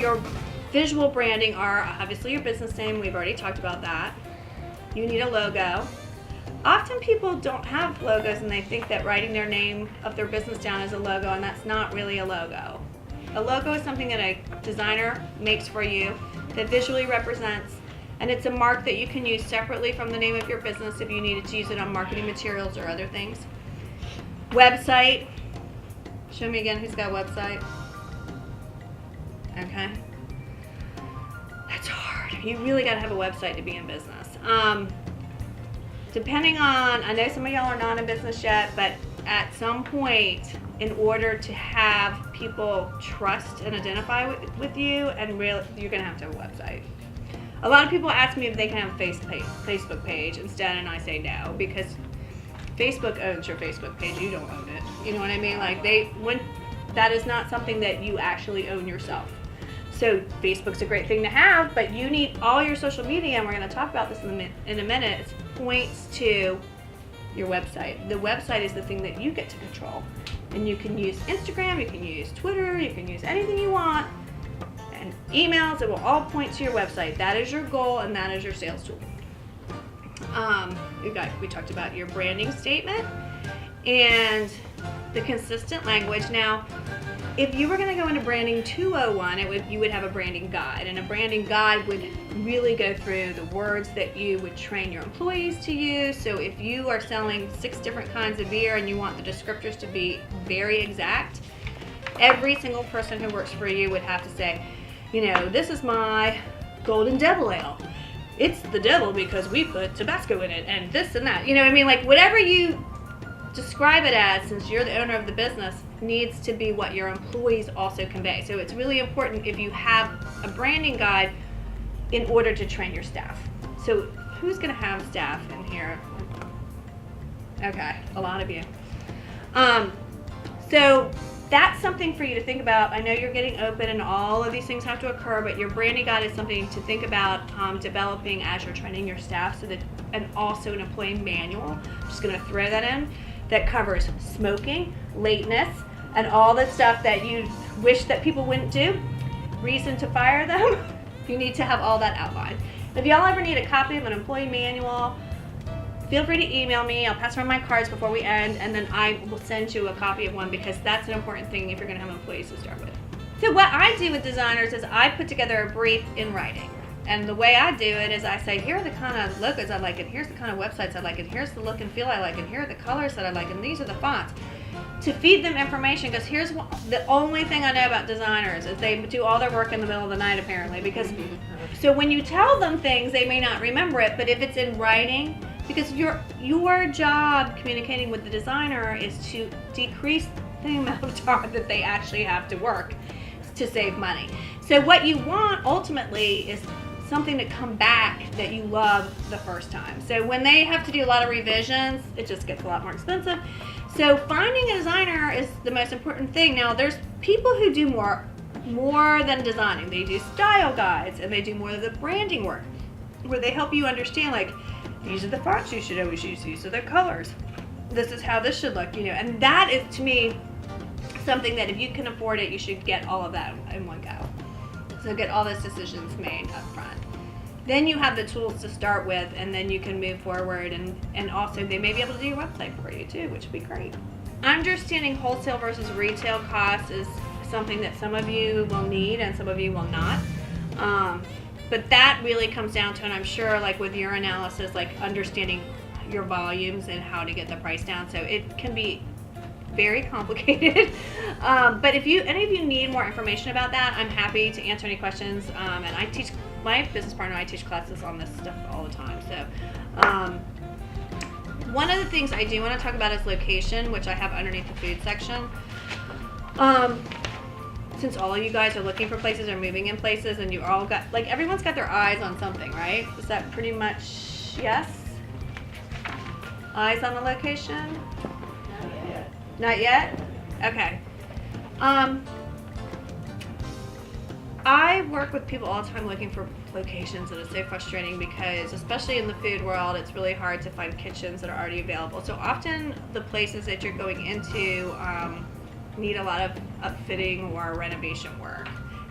your visual branding are obviously your business name. We've already talked about that. You need a logo. Often people don't have logos and they think that writing their name of their business down is a logo, and that's not really a logo. A logo is something that a designer makes for you that visually represents, and it's a mark that you can use separately from the name of your business if you needed to use it on marketing materials or other things. Website. Show me again who's got a website. Okay. That's hard. You really got to have a website to be in business. Depending on, I know some of y'all are not in business yet, but at some point, in order to have people trust and identify with you, and you're going to have a website. A lot of people ask me if they can have a Facebook page instead, and I say no, because Facebook owns your Facebook page. You don't own it. You know what I mean? Like that is not something that you actually own yourself. So Facebook's a great thing to have, but you need all your social media, and we're going to talk about this in a minute. It points to your website. The website is the thing that you get to control. And you can use Instagram, you can use Twitter, you can use anything you want, and emails. It will all point to your website. That is your goal, and that is your sales tool. We talked about your branding statement and the consistent language. Now, if you were going to go into branding 201, you would have a branding guide, and a branding guide would really go through the words that you would train your employees to use. So if you are selling 6 different kinds of beer and you want the descriptors to be very exact, every single person who works for you would have to say, this is my Golden Devil Ale. It's the devil because we put Tabasco in it, and this and that. You know what I mean? Like, whatever you describe it as, since you're the owner of the business, needs to be what your employees also convey. So it's really important if you have a branding guide in order to train your staff. So who's going to have staff in here? Okay, a lot of you. So that's something for you to think about. I know you're getting open and all of these things have to occur, but your branding guide is something to think about developing as you're training your staff, and also an employee manual. I'm just going to throw that in. That covers smoking, lateness, and all the stuff that you wish that people wouldn't do. Reason to fire them. You need to have all that outlined. If y'all ever need a copy of an employee manual, feel free to email me. I'll pass around my cards before we end, and then I will send you a copy of one, because that's an important thing if you're going to have employees to start with. So what I do with designers is I put together a brief in writing. And the way I do it is I say, here are the kind of logos I like, and here's the kind of websites I like, and here's the look and feel I like, and here are the colors that I like, and these are the fonts. To feed them information, because here's the only thing I know about designers is they do all their work in the middle of the night, apparently. Because so when you tell them things, they may not remember it, but if it's in writing, because your job communicating with the designer is to decrease the amount of time that they actually have to work to save money. So what you want ultimately is something to come back that you love the first time. So when they have to do a lot of revisions, it just gets a lot more expensive. So finding a designer is the most important thing. Now, there's people who do more than designing. They do style guides, and they do more of the branding work, where they help you understand, like, these are the fonts you should always use, these are the colors, this is how this should look, and that is, to me, something that if you can afford it, you should get all of that in one go. So get all those decisions made up front. Then you have the tools to start with, and then you can move forward, and also they may be able to do your website for you too, which would be great. Understanding wholesale versus retail costs is something that some of you will need and some of you will not. But that really comes down to, and I'm sure like with your analysis, like understanding your volumes and how to get the price down. So it can be very complicated. But if any of you need more information about that, I'm happy to answer any questions. And I teach my business partner, I teach classes on this stuff all the time. So one of the things I do want to talk about is location, which I have underneath the food section. Since all of you guys are looking for places or moving in places, and you all got, like, everyone's got their eyes on something, right? Is that pretty much yes? Eyes on the location? Not yet. Not yet? Okay. I work with people all the time looking for locations, and it's so frustrating because, especially in the food world, it's really hard to find kitchens that are already available. So often the places that you're going into need a lot of upfitting or renovation work.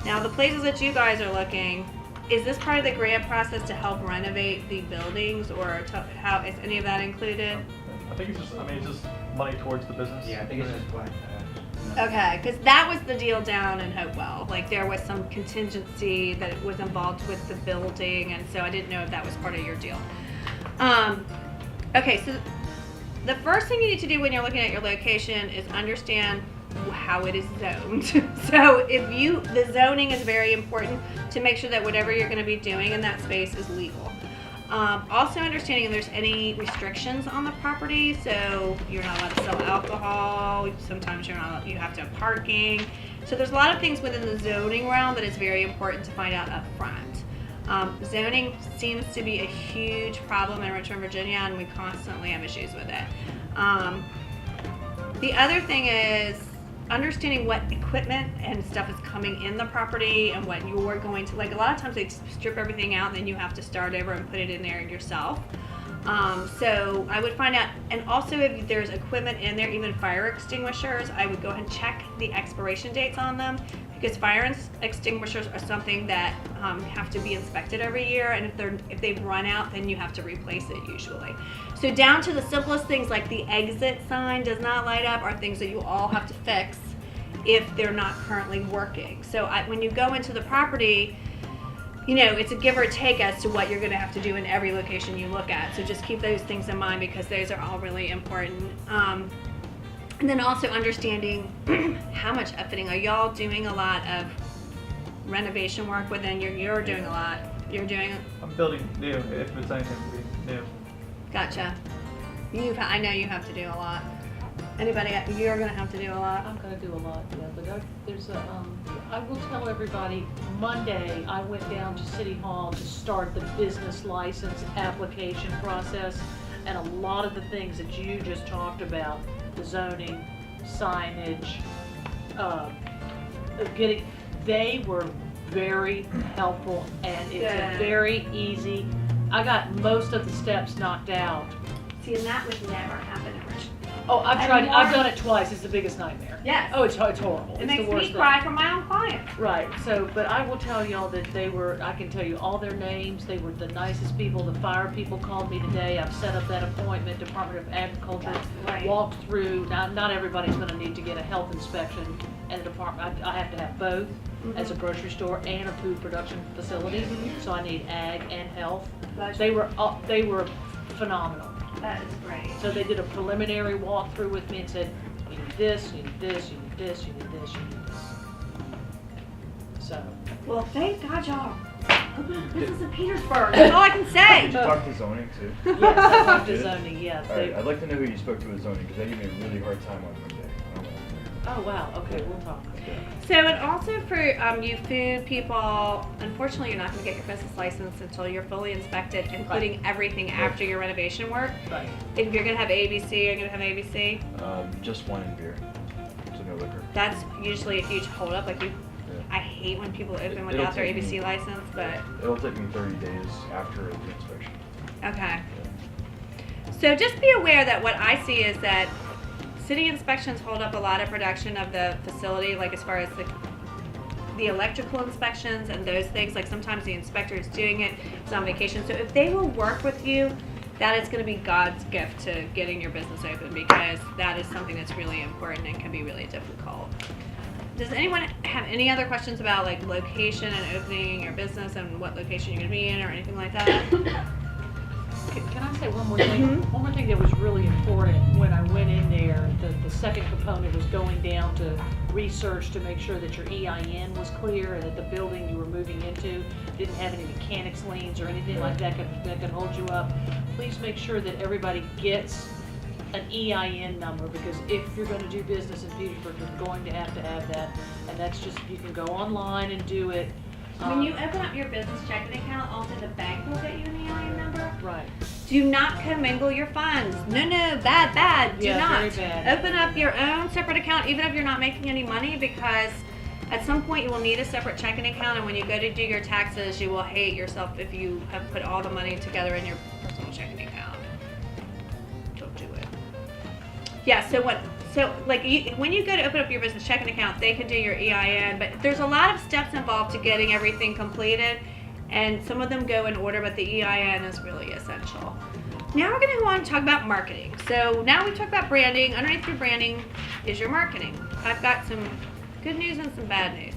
Now, the places that you guys are looking, is this part of the grant process to help renovate the buildings, or how is any of that included? I think it's just money towards the business. Yeah, I think it's just black. Okay, because that was the deal down in Hopewell. Like, there was some contingency that was involved with the building, and so I didn't know if that was part of your deal. Okay, so the first thing you need to do when you're looking at your location is understand how it is zoned. So the zoning is very important to make sure that whatever you're going to be doing in that space is legal. Also understanding if there's any restrictions on the property, so you're not allowed to sell alcohol, sometimes you have to have parking. So there's a lot of things within the zoning realm that is very important to find out up front. Zoning seems to be a huge problem in Richmond, Virginia, and we constantly have issues with it. The other thing is understanding what equipment and stuff is coming in the property and what you're going to, like, a lot of times they strip everything out, then you have to start over and put it in there yourself. So I would find out, and also if there's equipment in there, even fire extinguishers, I would go ahead and check the expiration dates on them, because fire extinguishers are something that have to be inspected every year, and if they've run out, then you have to replace it usually. So down to the simplest things like the exit sign does not light up are things that you all have to fix if they're not currently working. So when you go into the property, it's a give or take as to what you're going to have to do in every location you look at. So just keep those things in mind, because those are all really important. And then also understanding how much upfitting. Are y'all doing a lot of renovation work within you're doing a lot. You're doing. I'm building new, if it's anything to be new. Gotcha. I know you have to do a lot. Anybody, you're gonna have to do a lot. I'm gonna do a lot, yeah, but I will tell everybody, Monday, I went down to City Hall to start the business license application process, and a lot of the things that you just talked about, the zoning, signage, they were very helpful, and it's a very easy, I got most of the steps knocked out. See, and that would never happen in Richmond. Oh, I've done it twice. It's the biggest nightmare. Yes. Oh, it's horrible. It It's makes the worst me thing. cry for my own clients. Right. So, but I will tell y'all that I can tell you all their names. They were the nicest people. The fire people called me today. I've set up that appointment. Department of Agriculture Right. walked through. Now, not everybody's going to need to get a health inspection, and the department. I have to have both as a grocery store and a food production facility. So I need ag and health. Gotcha. They were phenomenal. That is great. So they did a preliminary walkthrough with me and said, you need this, you need this, you need this, you need this, you need this. So. Well, thank God y'all this is in Petersburg. That's all I can say. Did you talk to zoning too? Yes, I talked to Did? zoning, yes. Alright, I'd like to know who you spoke to with zoning, because they gave me a really hard time on Monday. I don't know. Oh, wow, okay, we'll talk. So, and also for you food people, unfortunately you're not going to get your business license until you're fully inspected, including everything after your renovation work. Right. If you're going to have ABC, you're going to have ABC. Just wine and beer, so no liquor. That's usually a huge holdup. Like Yeah. I hate when people open It'll without their take ABC me- license, but It'll take me 30 days after the inspection. okay. So just be aware that what I see is that city inspections hold up a lot of production of the facility, like as far as the electrical inspections and those things. Like sometimes the inspector is doing it, it's on vacation. So if they will work with you, that is going to be God's gift to getting your business open, because that is something that's really important and can be really difficult. Does anyone have any other questions about like location and opening your business and what location you're going to be in or anything like that? Can I say one more thing? One more thing that was really important when I went in there, the second component was going down to research to make sure that your EIN was clear and that the building you were moving into didn't have any mechanics liens or anything like that could hold you up. Please make sure that everybody gets an EIN number, because if you're going to do business in Petersburg, you're going to have that, and that's just, you can go online and do it. When you open up your business checking account, also the bank will get you an EIN number. Right. Do not commingle your funds. No, bad. Do Yeah, not. very bad. Open up your own separate account, even if you're not making any money, because at some point you will need a separate checking account, and when you go to do your taxes, you will hate yourself if you have put all the money together in your personal checking account. Don't do it. Yeah, so so like when you go to open up your business checking account, they can do your EIN, but there's a lot of steps involved to getting everything completed, and some of them go in order, but the EIN is really essential. Now we're going to go on and talk about marketing. So now we've talked about branding. Underneath your branding is your marketing. I've got some good news and some bad news.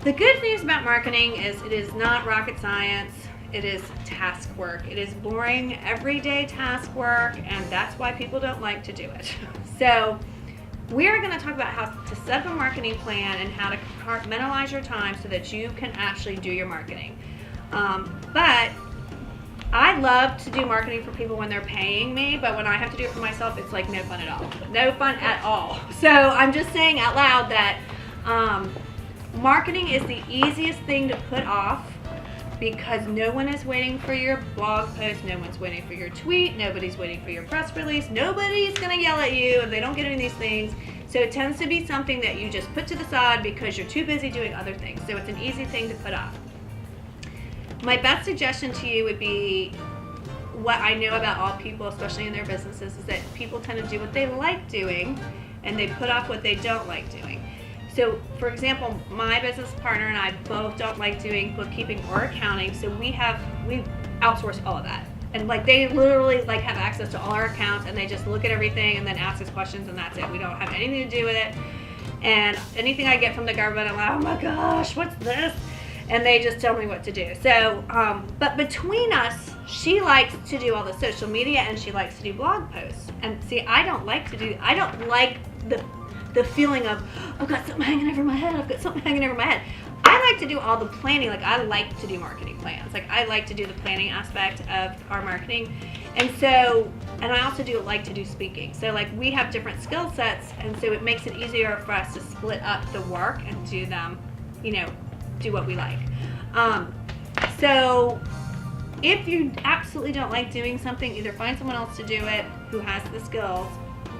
The good news about marketing is it is not rocket science. It is task work. It is boring, everyday task work, and that's why people don't like to do it. So we're going to talk about how to set up a marketing plan and how to compartmentalize your time so that you can actually do your marketing. But I love to do marketing for people when they're paying me, but when I have to do it for myself, it's like no fun at all. No fun at all. So I'm just saying out loud that marketing is the easiest thing to put off because no one is waiting for your blog post, no one's waiting for your tweet, nobody's waiting for your press release, nobody's gonna yell at you if they don't get any of these things. So it tends to be something that you just put to the side because you're too busy doing other things. So it's an easy thing to put off. My best suggestion to you would be what I know about all people, especially in their businesses, is that people tend to do what they like doing and they put off what they don't like doing. So, for example, my business partner and I both don't like doing bookkeeping or accounting, so we outsource all of that. And like they literally like have access to all our accounts and they just look at everything and then ask us questions and that's it. We don't have anything to do with it. And anything I get from the government, I'm like, oh my gosh, what's this? And they just tell me what to do. So, but between us, she likes to do all the social media and she likes to do blog posts. And see, I don't like the feeling of, I've got something hanging over my head, I like to do all the planning. Like I like to do marketing plans. Like I like to do the planning aspect of our marketing. And so, and I also like to do speaking. So like we have different skill sets and so it makes it easier for us to split up the work and do them, do what we like. So if you absolutely don't like doing something, either find someone else to do it who has the skills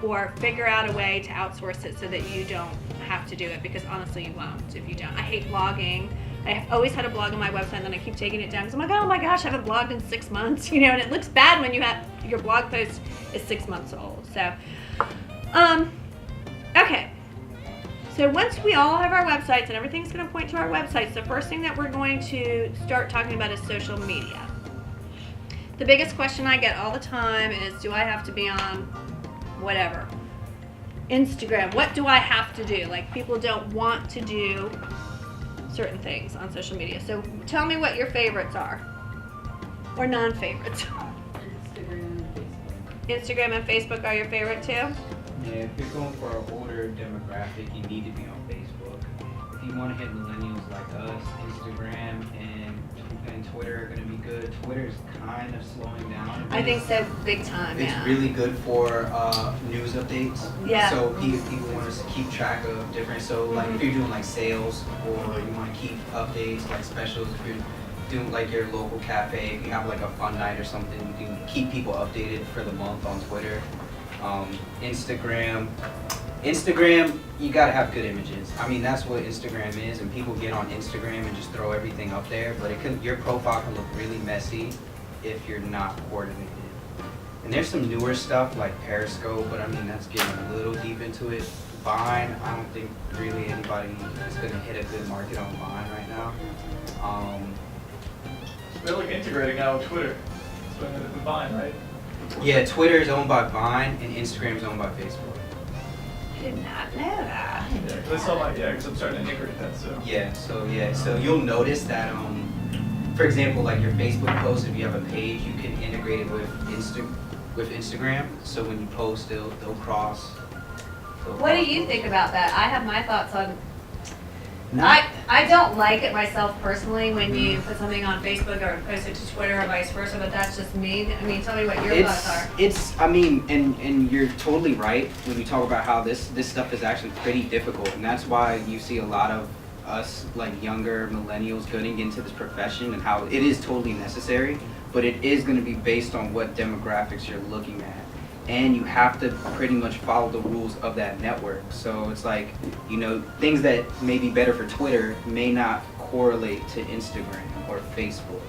or figure out a way to outsource it so that you don't have to do it because honestly you won't if you don't. I hate blogging. I've always had a blog on my website and then I keep taking it down because I'm like, oh my gosh, I haven't blogged in 6 months, and it looks bad when you have your blog post is 6 months old. So, okay. So once we all have our websites and everything's going to point to our websites, the first thing that we're going to start talking about is social media. The biggest question I get all the time is, do I have to be on whatever? Instagram. What do I have to do? Like people don't want to do certain things on social media. So tell me what your favorites are or non-favorites. Instagram and Facebook are your favorite too? Yeah, if you're going for an older demographic, you need to be on Facebook. If you want to hit millennials like us, Instagram and Twitter are going to be good. Twitter's kind of slowing down. I think so, big time. It's Yeah. really good for news updates. Yeah. So people want to keep track of different. So like if you're doing like sales or you want to keep updates like specials, if you're doing like your local cafe, if you have like a fun night or something, you can keep people updated for the month on Twitter. Instagram, you gotta have good images. I mean, that's what Instagram is, and people get on Instagram and just throw everything up there, but your profile can look really messy if you're not coordinated. And there's some newer stuff like Periscope, but I mean, that's getting a little deep into it. Vine, I don't think really anybody is gonna hit a good market on Vine right now. They're like integrating now with Twitter. So with Vine, right? Yeah, Twitter is owned by Vine and Instagram is owned by Facebook. I did not know that. Yeah, because I'm starting to integrate that. So you'll notice that, for example, like your Facebook post, if you have a page, you can integrate it with Instagram. So when you post, they'll cross. What do you think about that? I have my thoughts on. Not- I don't like it myself personally when you put something on Facebook or post it to Twitter or vice versa, but that's just me. I mean, tell me what your thoughts are. I mean, and you're totally right when you talk about how this stuff is actually pretty difficult, and that's why you see a lot of us like younger millennials getting into this profession and how it is totally necessary, but it is going to be based on what demographics you're looking at. And you have to pretty much follow the rules of that network. So it's like, things that may be better for Twitter may not correlate to Instagram or Facebook.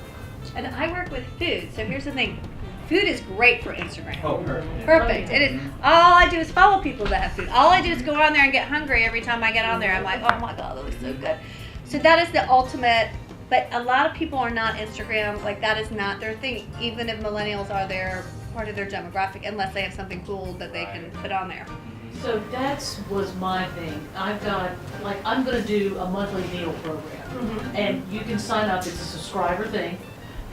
And I work with food, so here's the thing. Food is great for Instagram. Oh, perfect. Perfect. It is. All I do is follow people that have food. All I do is go on there and get hungry every time I get on there. I'm like, oh my God, that looks so good. So that is the ultimate. But a lot of people are not Instagram. Like that is not their thing. Even if millennials are their part of their demographic, unless they have something cool that they can put on there. So that's was my thing. I've got, like, I'm gonna do a monthly meal program. And you can sign up, it's a subscriber thing.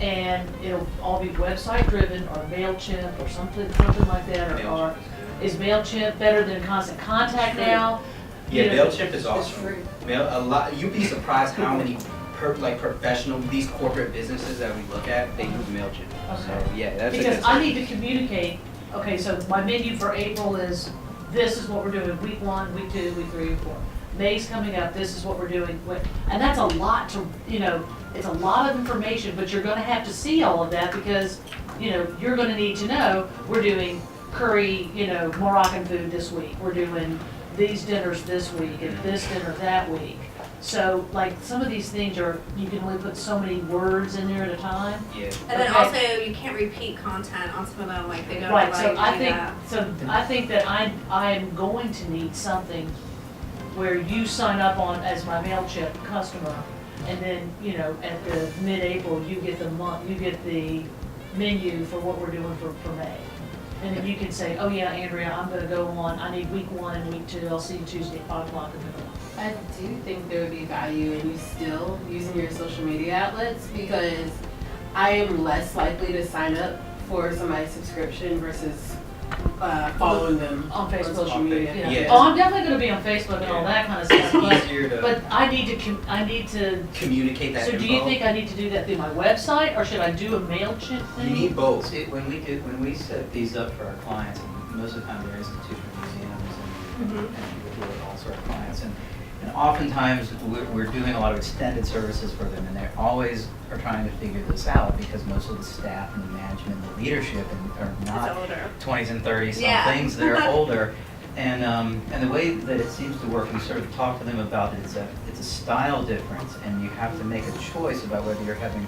And it'll all be website driven or MailChimp or something like that. Or is MailChimp better than Constant Contact now? Yeah, You know, MailChimp is awesome. You'd be surprised how many professional, these corporate businesses that we look at, they use MailChimp. So yeah, that's a good Because I need to communicate, okay, so my menu for April is, this is what we're doing, week 1, week 2, week 3, week 4. May's coming up, this is what we're doing, and that's a lot to, it's a lot of information, but you're gonna have to see all of that because, you're gonna need to know, we're doing curry, Moroccan food this week, we're doing these dinners this week, and this dinner that week. So, like, some of these things you can only put so many words in there at a time. Yeah. And then Okay. also you can't repeat content on some of them. Like they don't Right, allow so you to I do think, that. I think that I'm going to need something where you sign up on as my MailChimp customer, and then, at the mid-April, you get the menu for what we're doing for May. And then you can say, oh yeah, Andrea, I'm gonna go on, I need week 1 and week 2, I'll see you Tuesday at 5 o'clock in the middle. I do think there would be value in you still using your social media outlets because I am less likely to sign up for somebody's subscription versus following them On Facebook. social media. Yeah. Oh, I'm definitely gonna be on Facebook and all that kind of stuff, It's easier to but I need to, communicate that so do you info. think I need to do that through my website, or should I do a MailChimp You thing? need both. See, when we set these up for our clients, and most of the time they're institutional museums and people who are all sorts of clients, and oftentimes we're doing a lot of extended services for them, and they always are trying to figure this out because most of the staff and the management and the leadership are not older. 20s and 30s Yeah. somethings, they're older. And the way that it seems to work, we sort of talk to them about it, it's a style difference, and you have to make a choice about whether you're having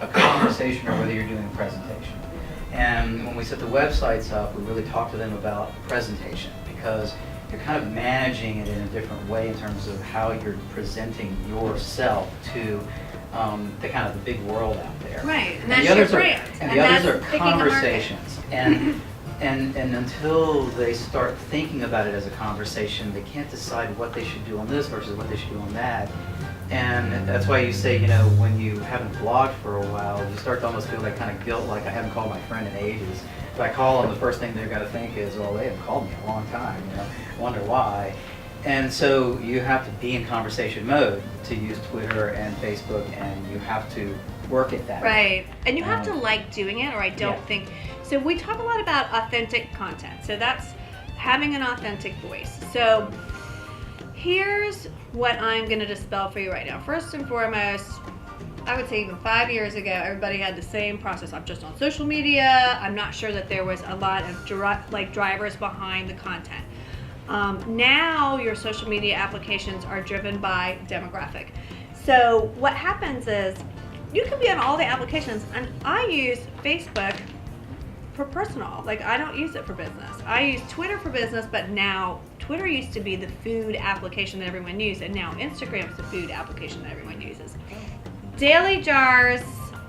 a conversation or whether you're doing a presentation. And when we set the websites up, we really talk to them about presentation because you're kind of managing it in a different way in terms of how you're presenting yourself to the kind of the big world out there. Right, and And that's the your others brand. and the others are that's picking a market. conversations. And until they start thinking about it as a conversation, they can't decide what they should do on this versus what they should do on that. And that's why you say, when you haven't blogged for a while, you start to almost feel that kind of guilt, like I haven't called my friend in ages. If I call them, the first thing they're going to think is, well, they haven't called me in a long time, wonder why. And so you have to be in conversation mode to use Twitter and Facebook, and you have to work at that. Right, and you have to like doing it, or I don't Yeah. think. So we talk a lot about authentic content. So that's having an authentic voice. So here's what I'm going to dispel for you right now. First and foremost, I would say even 5 years ago, everybody had the same process. I'm just on social media. I'm not sure that there was a lot of drivers behind the content. Now your social media applications are driven by demographic. So what happens is you can be on all the applications, and I use Facebook for personal. Like, I don't use it for business. I use Twitter for business, but now Twitter used to be the food application that everyone used, and now Instagram's the food application that everyone uses. Daily Jars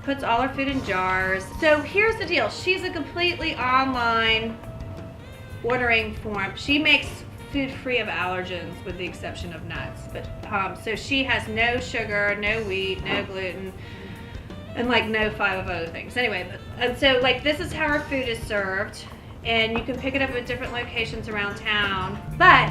puts all her food in jars. So here's the deal. She's a completely online ordering form. She makes food free of allergens with the exception of nuts. But so she has no sugar, no wheat, no gluten, and like no 5 of other things. Anyway, and so like this is how her food is served, and you can pick it up at different locations around town. But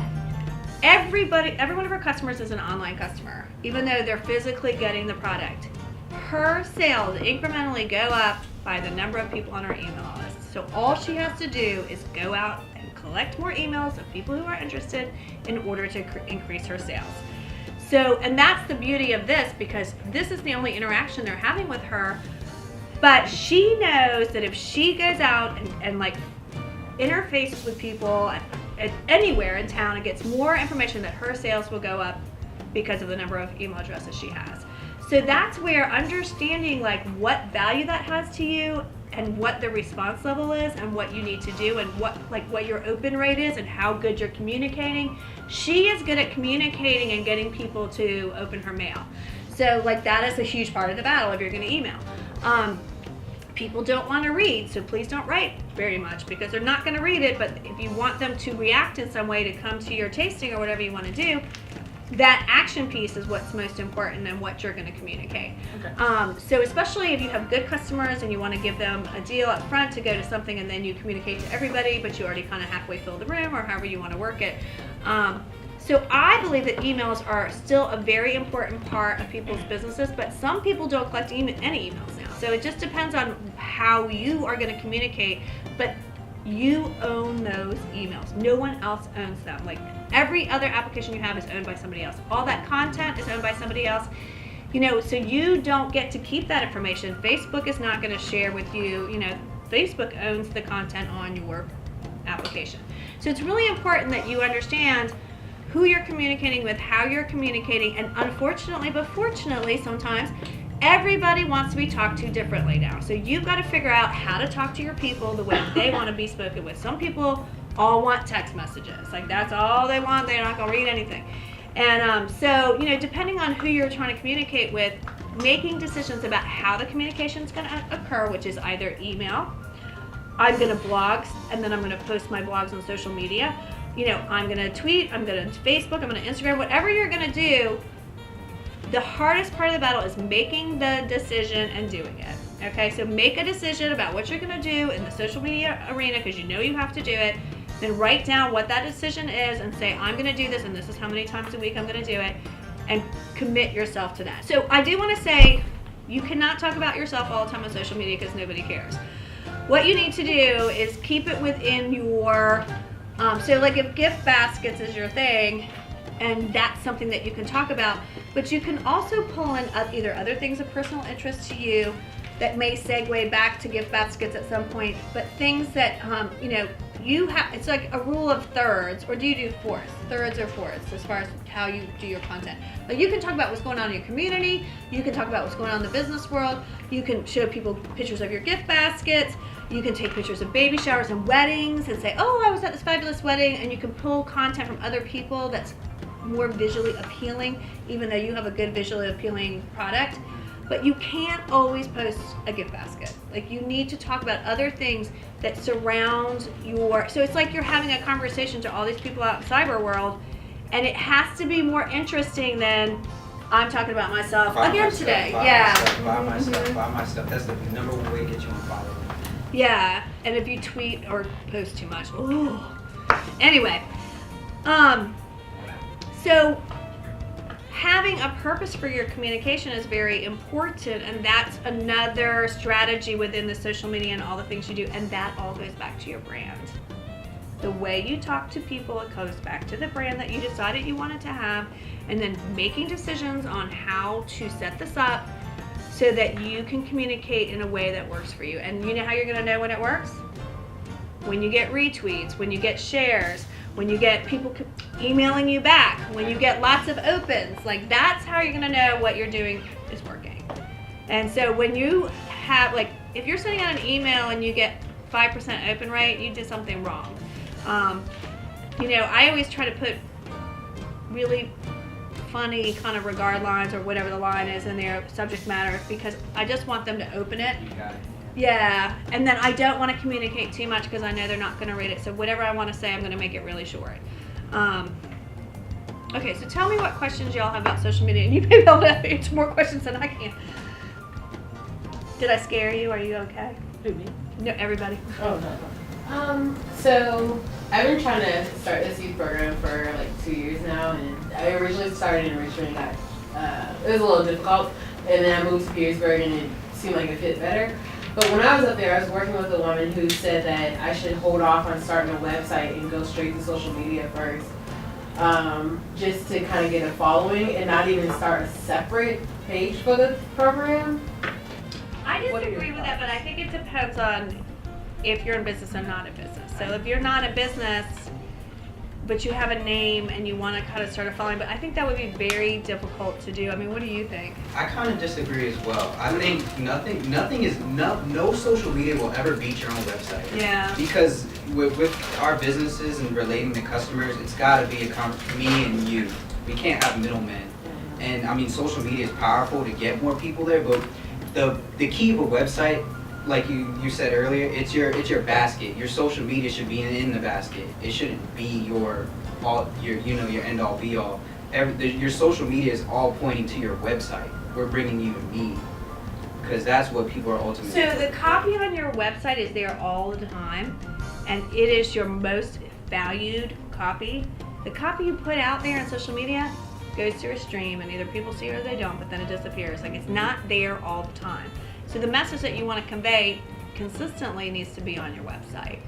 every one of her customers is an online customer, even though they're physically getting the product. Her sales incrementally go up by the number of people on her email list. So all she has to do is go out and collect more emails of people who are interested in order to increase her sales. So, and that's the beauty of this, because this is the only interaction they're having with her. But she knows that if she goes out and like interfaces with people at anywhere in town and gets more information, that her sales will go up because of the number of email addresses she has. So that's where understanding like what value that has to you and what the response level is and what you need to do and what your open rate is and how good you're communicating. She is good at communicating and getting people to open her mail. So like that is a huge part of the battle if you're going to email. People don't want to read, so please don't write very much because they're not going to read it. But if you want them to react in some way to come to your tasting or whatever you want to do, that action piece is what's most important and what you're going to communicate. Okay. So especially if you have good customers and you want to give them a deal up front to go to something and then you communicate to everybody, but you already kind of halfway fill the room or however you want to work it. So I believe that emails are still a very important part of people's businesses, but some people don't collect any emails now. So it just depends on how you are going to communicate, but you own those emails. No one else owns them. Like every other application you have is owned by somebody else. All that content is owned by somebody else. So you don't get to keep that information. Facebook is not going to share with you. Facebook owns the content on your application. So it's really important that you understand who you're communicating with, how you're communicating, and unfortunately, but fortunately, sometimes everybody wants to be talked to differently now. So you've got to figure out how to talk to your people the way they want to be spoken with. Some people all want text messages. Like that's all they want. They're not going to read anything. And so, depending on who you're trying to communicate with, making decisions about how the communication is going to occur, which is either email, I'm going to blog, and then I'm going to post my blogs on social media. I'm going to tweet, I'm going to Facebook, I'm going to Instagram, whatever you're going to do. The hardest part of the battle is making the decision and doing it. Okay, so make a decision about what you're going to do in the social media arena because you have to do it. Then write down what that decision is and say, I'm going to do this and this is how many times a week I'm going to do it, and commit yourself to that. So I do want to say you cannot talk about yourself all the time on social media because nobody cares. What you need to do is keep it within your so like if gift baskets is your thing, and that's something that you can talk about, but you can also pull in either other things of personal interest to you that may segue back to gift baskets at some point, but things that you have. It's like a rule of thirds, or do you do fourths? Thirds or fourths as far as how you do your content. But you can talk about what's going on in your community, you can talk about what's going on in the business world, you can show people pictures of your gift baskets, you can take pictures of baby showers and weddings and say, oh, I was at this fabulous wedding, and you can pull content from other people that's more visually appealing, even though you have a good visually appealing product. But you can't always post a gift basket. Like you need to talk about other things that surround so it's like you're having a conversation to all these people out in cyber world, and it has to be more interesting than I'm talking about myself again today. By myself. That's the number one way to get you unfollowed. Yeah, and if you tweet or post too much, ooh. Anyway, so having a purpose for your communication is very important, and that's another strategy within the social media and all the things you do, and that all goes back to your brand. The way you talk to people, it goes back to the brand that you decided you wanted to have, and then making decisions on how to set this up so that you can communicate in a way that works for you. And you know how you're going to know when it works? When you get retweets, when you get shares, when you get people emailing you back, when you get lots of opens. Like that's how you're going to know what you're doing is working. And so when you have, like, if you're sending out an email and you get 5% open rate, you did something wrong. I always try to put really funny kind of regard lines or whatever the line is in their subject matter because I just want them to open it. You got it. Yeah, and then I don't want to communicate too much because I know they're not going to read it. So whatever I want to say, I'm going to make it really short. Okay, so tell me what questions y'all have about social media, and you may be able to answer more questions than I can. Did I scare you? Are you okay? Who, me? No, everybody. Oh, no. So I've been trying to start this youth program for like 2 years now, and I originally started in Richmond. It was a little difficult, and then I moved to Petersburg, and it seemed like it fit better. But when I was up there, I was working with a woman who said that I should hold off on starting a website and go straight to social media first, just to kind of get a following and not even start a separate page for the program. I What are your disagree with that, but thoughts? I think it depends on if you're in business or not in business. So if you're not in business, but you have a name and you want to kind of start a following. But I think that would be very difficult to do. I mean, what do you think? I kind of disagree as well. I think no social media will ever beat your own website. Yeah. Because with our businesses and relating to customers, it's got to be me and you. We can't have middlemen. And I mean, social media is powerful to get more people there, but the key of a website, like you said earlier, it's your basket. Your social media should be in the basket. It shouldn't be your end all be all. Your social media is all pointing to your website. We're bringing you to me, because that's what people are ultimately. So the copy on your website is there all the time, and it is your most valued copy. The copy you put out there on social media goes through a stream, and either people see it or they don't, but then it disappears. Like, it's not there all the time. So the message that you want to convey consistently needs to be on your website.